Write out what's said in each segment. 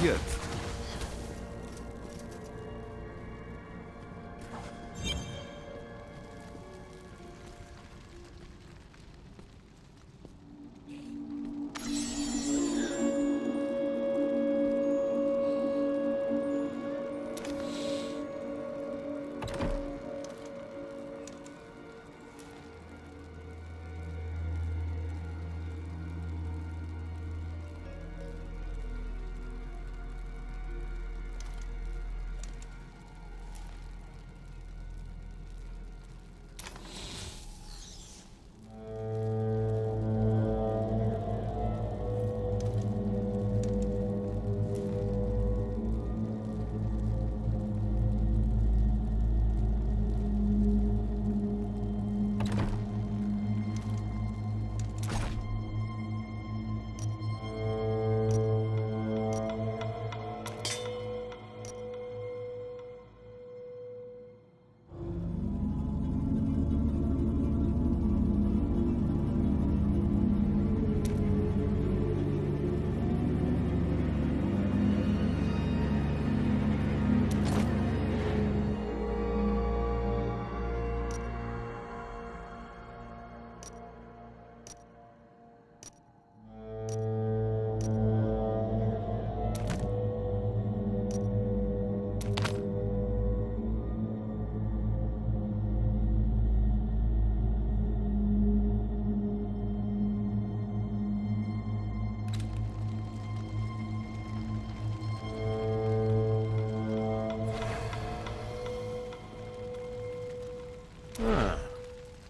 get.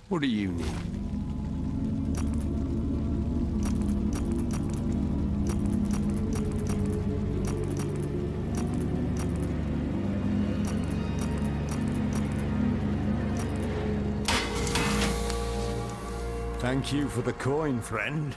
What do you need? Thank you for the coin, friend.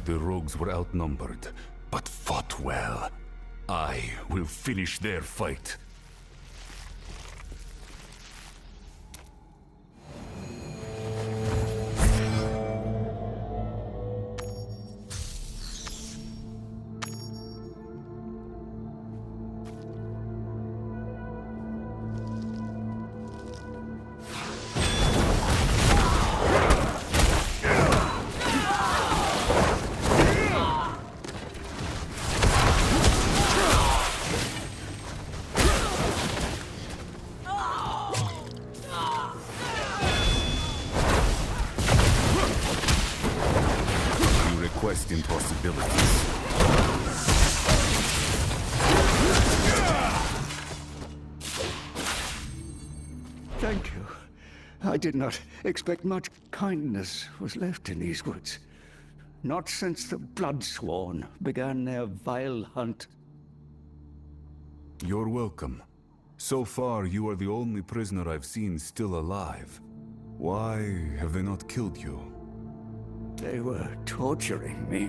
The rogues were outnumbered, but fought well. I will finish their fight. Quest impossibilities. Thank you. I did not expect much kindness was left in these woods. Not since the Bloodsworn began their vile hunt. You're welcome. So far, you are the only prisoner I've seen still alive. Why have they not killed you? They were torturing me.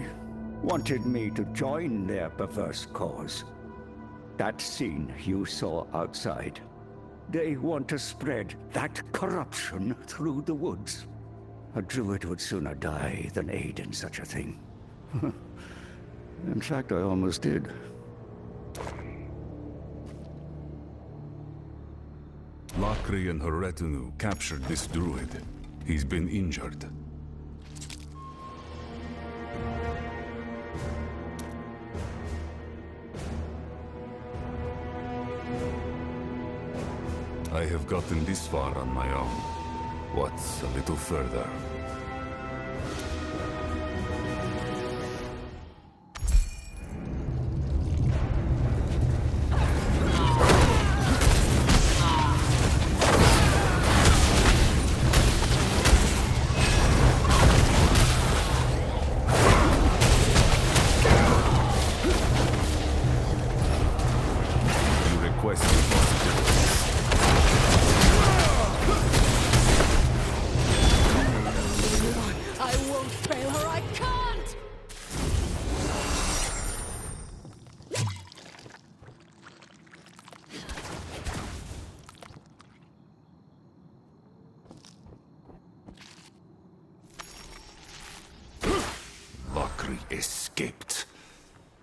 Wanted me to join their perverse cause. That scene you saw outside. They want to spread that corruption through the woods. A druid would sooner die than aid in such a thing. In fact, I almost did. Lakri and her retinue captured this druid. He's been injured. I have gotten this far on my own. What's a little further? You request impossibilities. I won't fail her, I can't! Lakri escaped.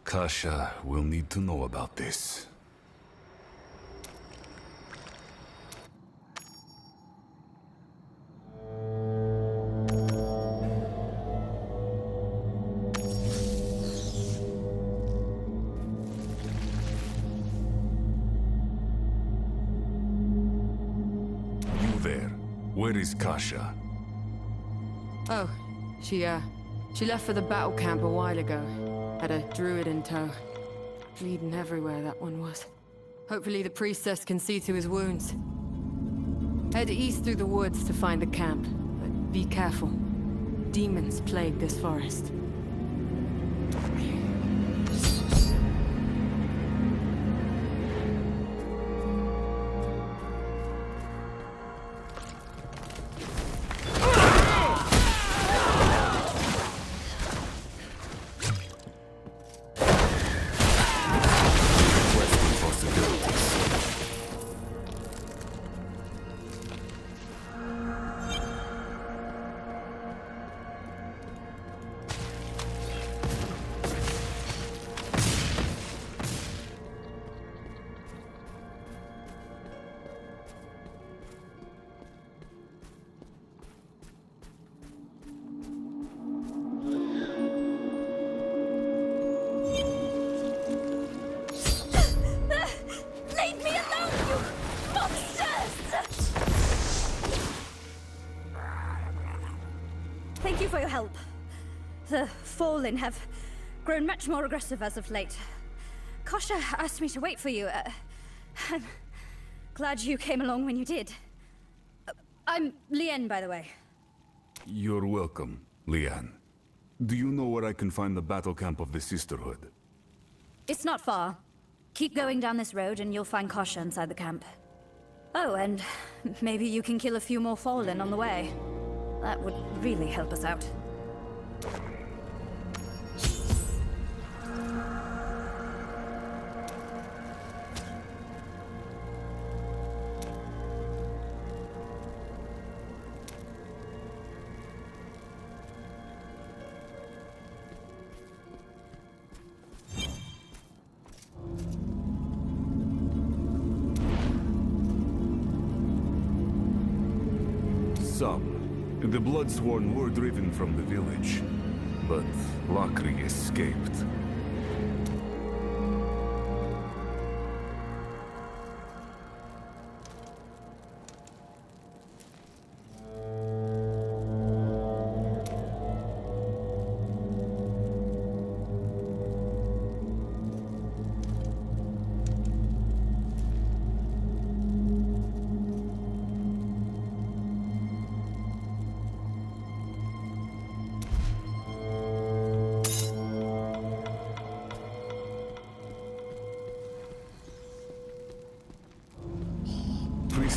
Kasha will need to know about this. You there. Where is Kasha? Oh, she left for the battle camp a while ago. Had a druid in tow. Bleeding everywhere, that one was. Hopefully the priestess can see through his wounds. Head east through the woods to find the camp, but be careful. Demons plague this forest. Leave me alone, you monsters! Thank you for your help. The Fallen have grown much more aggressive as of late. Kasha asked me to wait for you. I'm glad you came along when you did. I'm Lien, by the way. You're welcome, Lian. Do you know where I can find the battle camp of the Sisterhood? It's not far. Keep going down this road and you'll find Kasha inside the camp. Oh, and maybe you can kill a few more Fallen on the way. That would really help us out. The Bloodsworn were driven from the village, but Lakri escaped.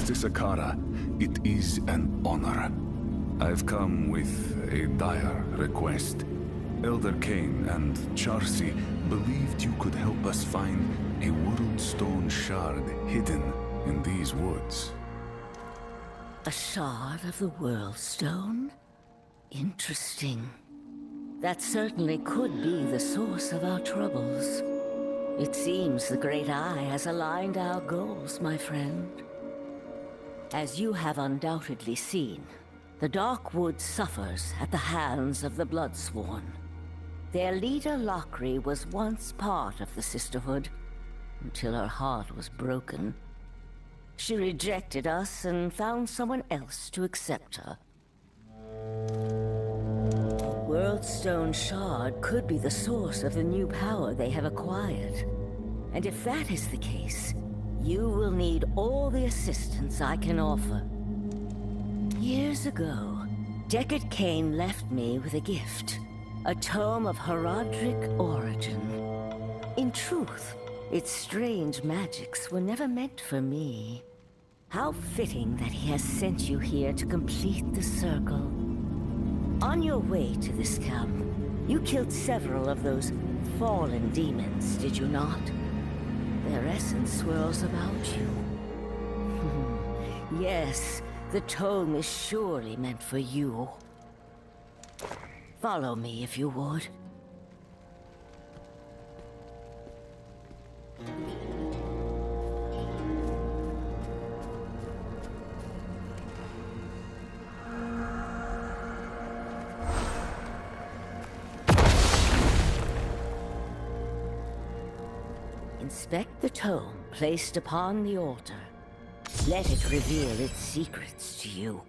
Priestess Akara, it is an honor. I've come with a dire request. Elder Cain and Charsi believed you could help us find a world stone shard hidden in these woods. A shard of the World Stone? Interesting. That certainly could be the source of our troubles. It seems the Great Eye has aligned our goals, my friend. As you have undoubtedly seen, the Darkwood suffers at the hands of the Bloodsworn. Their leader, Lockery, was once part of the Sisterhood, until her heart was broken. She rejected us and found someone else to accept her. The Worldstone Shard could be the source of the new power they have acquired. And if that is the case, you will need all the assistance I can offer. Years ago, Deckard Cain left me with a gift. A tome of Horadric origin. In truth, its strange magics were never meant for me. How fitting that he has sent you here to complete the circle. On your way to this camp, you killed several of those fallen demons, did you not? Their essence swirls about you. Yes, the tome is surely meant for you. Follow me if you would. Inspect the tome placed upon the altar. Let it reveal its secrets to you.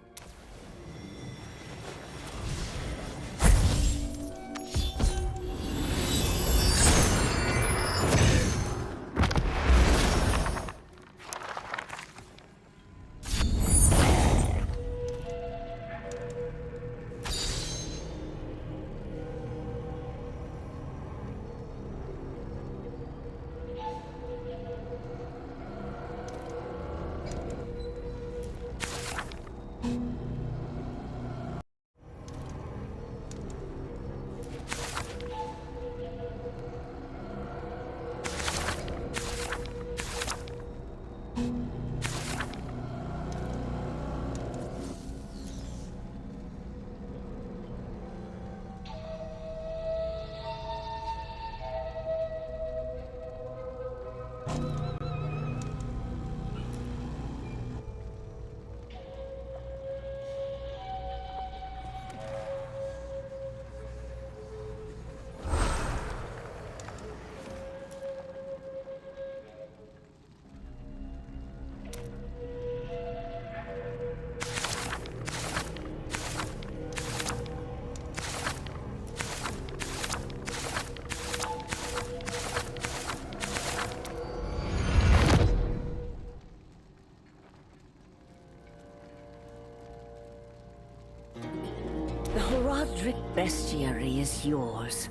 Bestiary is yours.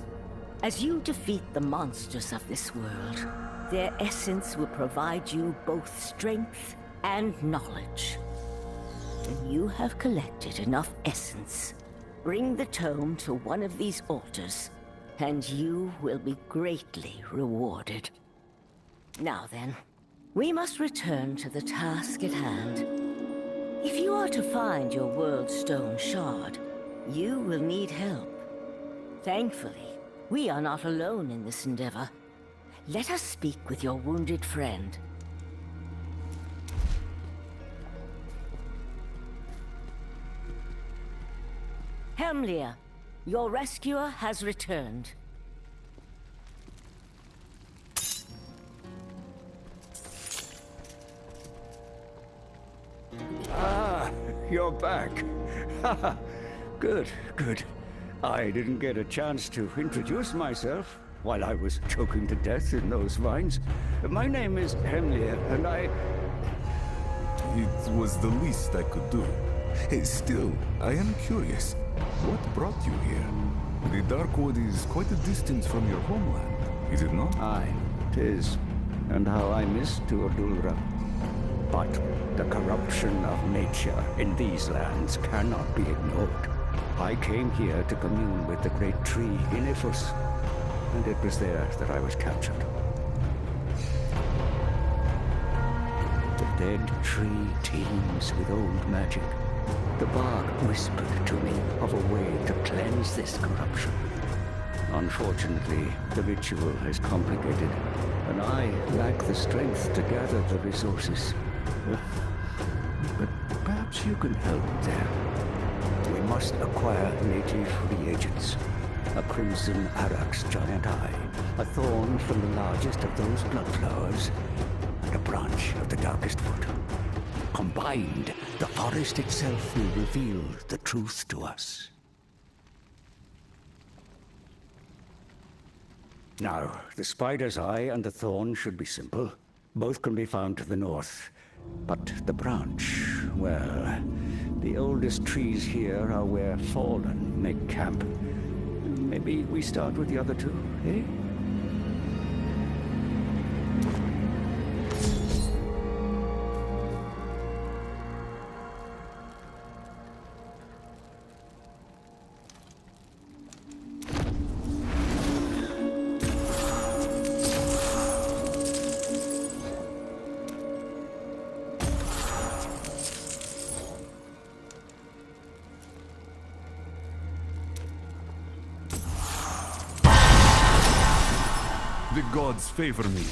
As you defeat the monsters of this world, their essence will provide you both strength and knowledge. When you have collected enough essence, bring the tome to one of these altars, and you will be greatly rewarded. Now then, we must return to the task at hand. If you are to find your World Stone Shard, you will need help. Thankfully, we are not alone in this endeavor. Let us speak with your wounded friend. Hemlia, your rescuer has returned. Ah, you're back. Haha. Good, good. I didn't get a chance to introduce myself while I was choking to death in those vines. My name is Hemlia, and I... It was the least I could do. Still, I am curious. What brought you here? The Darkwood is quite a distance from your homeland, is it not? Aye, 'tis. And how I miss Tuodulra. But the corruption of nature in these lands cannot be ignored. I came here to commune with the great tree Inifus, and it was there that I was captured. The dead tree teems with old magic. The bark whispered to me of a way to cleanse this corruption. Unfortunately, the ritual is complicated, and I lack the strength to gather the resources. But perhaps you can help there. We must acquire native reagents. A crimson arax giant eye, a thorn from the largest of those blood flowers, and a branch of the darkest wood. Combined, the forest itself will reveal the truth to us. Now, the spider's eye and the thorn should be simple. Both can be found to the north. But the branch, well, the oldest trees here are where Fallen make camp. Maybe we start with the other two, eh? The gods favor me.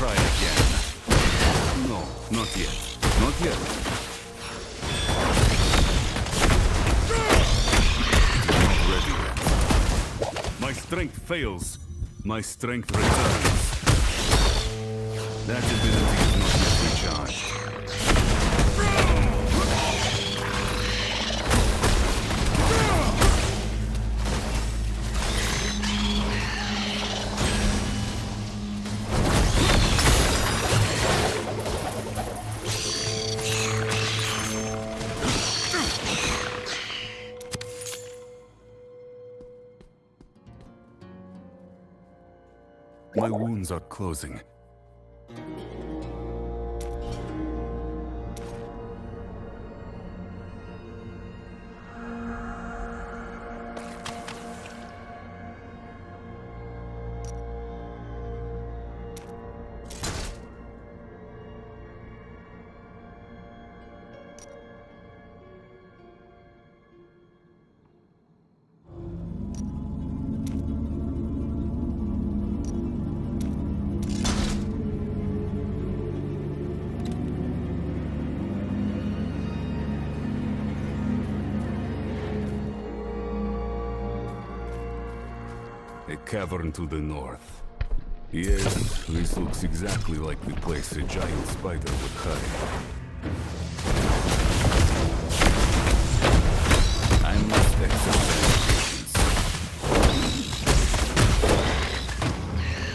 try again. No, not yet. Not yet. Not ready yet. My strength fails. My strength returns. That ability is not yet recharged. My wounds are closing. A cavern to the north. Yes, this looks exactly like the place a giant spider would hide. I must exercise patience.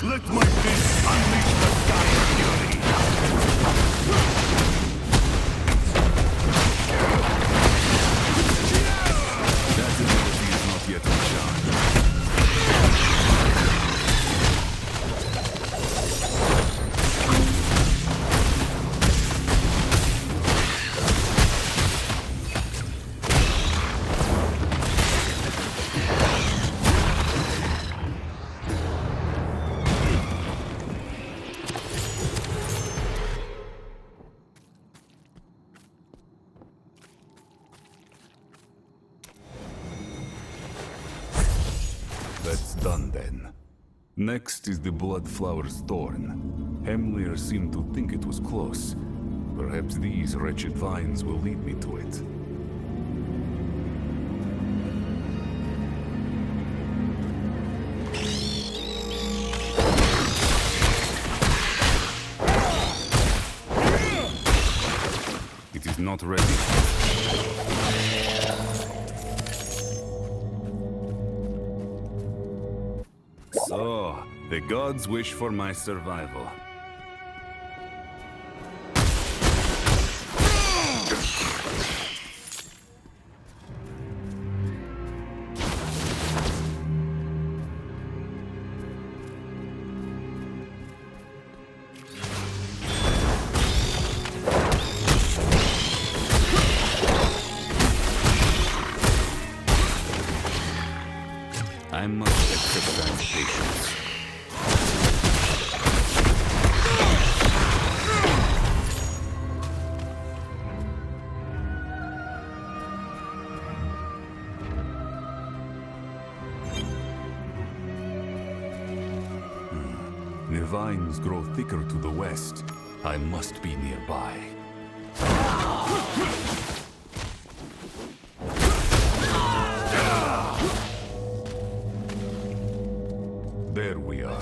Let my fist unleash the sky of fury! That ability is not yet recharged. That's done then. Next is the Bloodflower's Thorn. Hemlir seemed to think it was close. Perhaps these wretched vines will lead me to it. It is not ready. So, the gods wish for my survival. I must exercise patience. The vines grow thicker to the west. I must be nearby. There we are.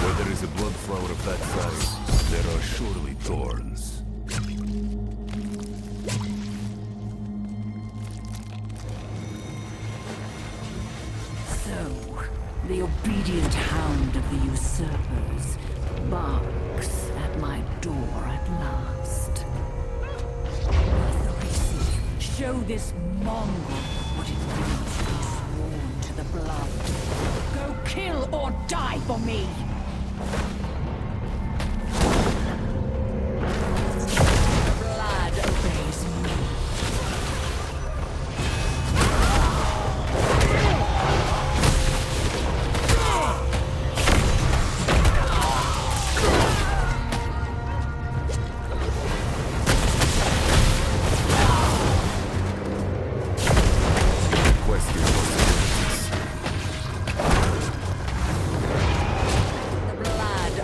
Where there is a bloodflower of that size, there are surely thorns. So, the obedient hound of the usurpers barks at my door at last. Authority, show this mongrel what it means to be sworn to the blood. Go kill or die for me! The blood obeys me. The blood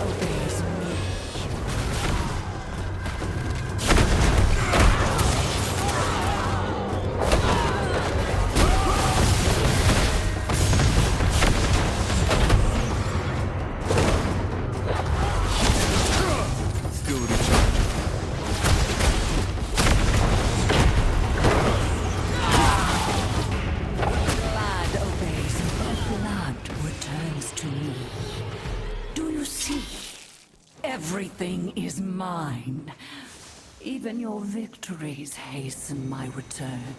Everything is mine. Even your victories hasten my return.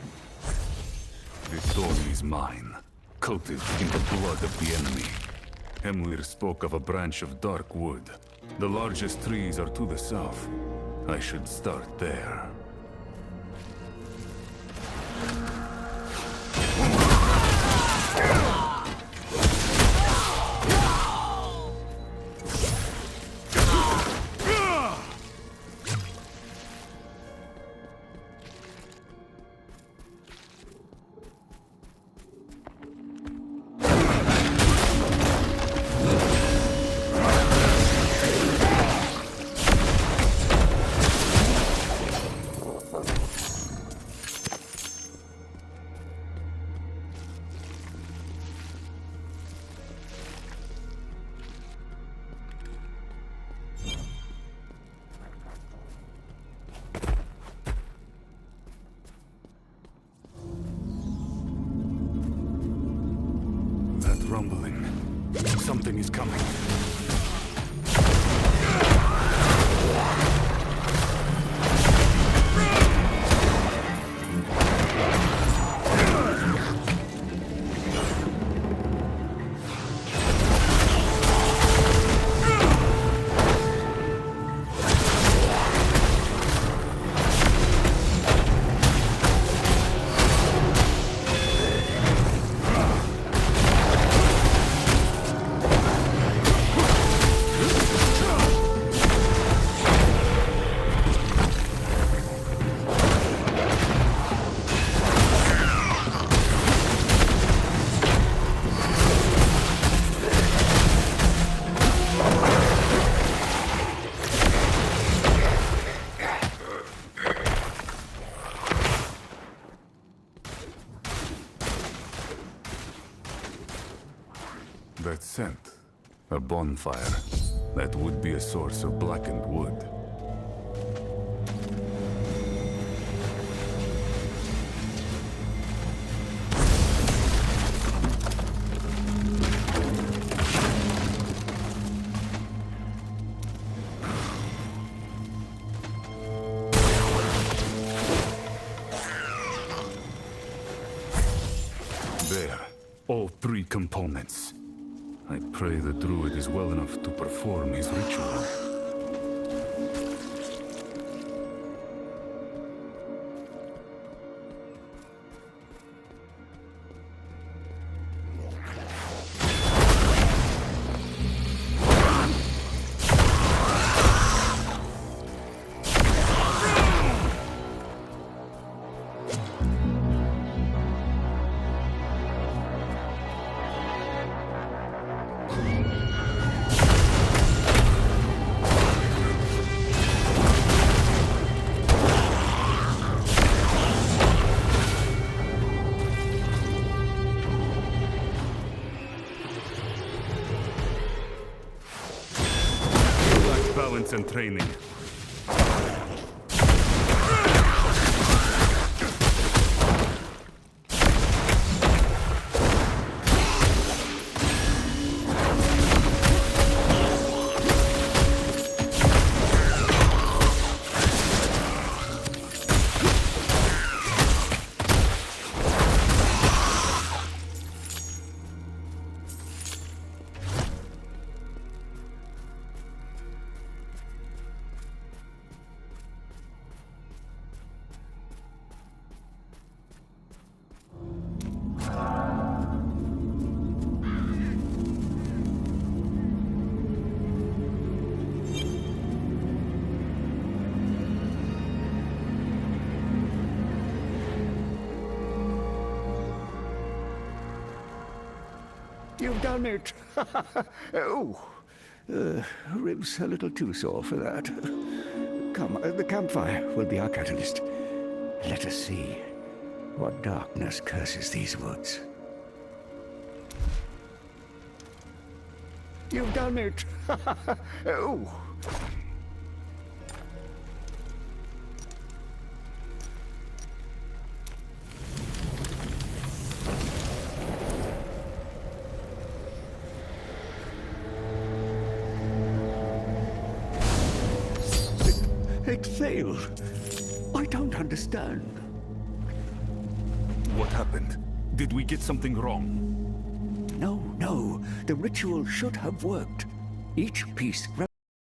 The stone is mine, coated in the blood of the enemy. Hemlir spoke of a branch of dark wood. The largest trees are to the south. I should start there. Rumbling. Something is coming. That scent. A bonfire. That would be a source of blackened wood. There. All three components. I pray the druid is well enough to perform his ritual. Balance and training. You've done it! Oh, ribs a little too sore for that. Come, the campfire will be our catalyst. Let us see what darkness curses these woods. You've done it! Oh! It failed. I don't understand. What happened? Did we get something wrong? No, no. The ritual should have worked. Each piece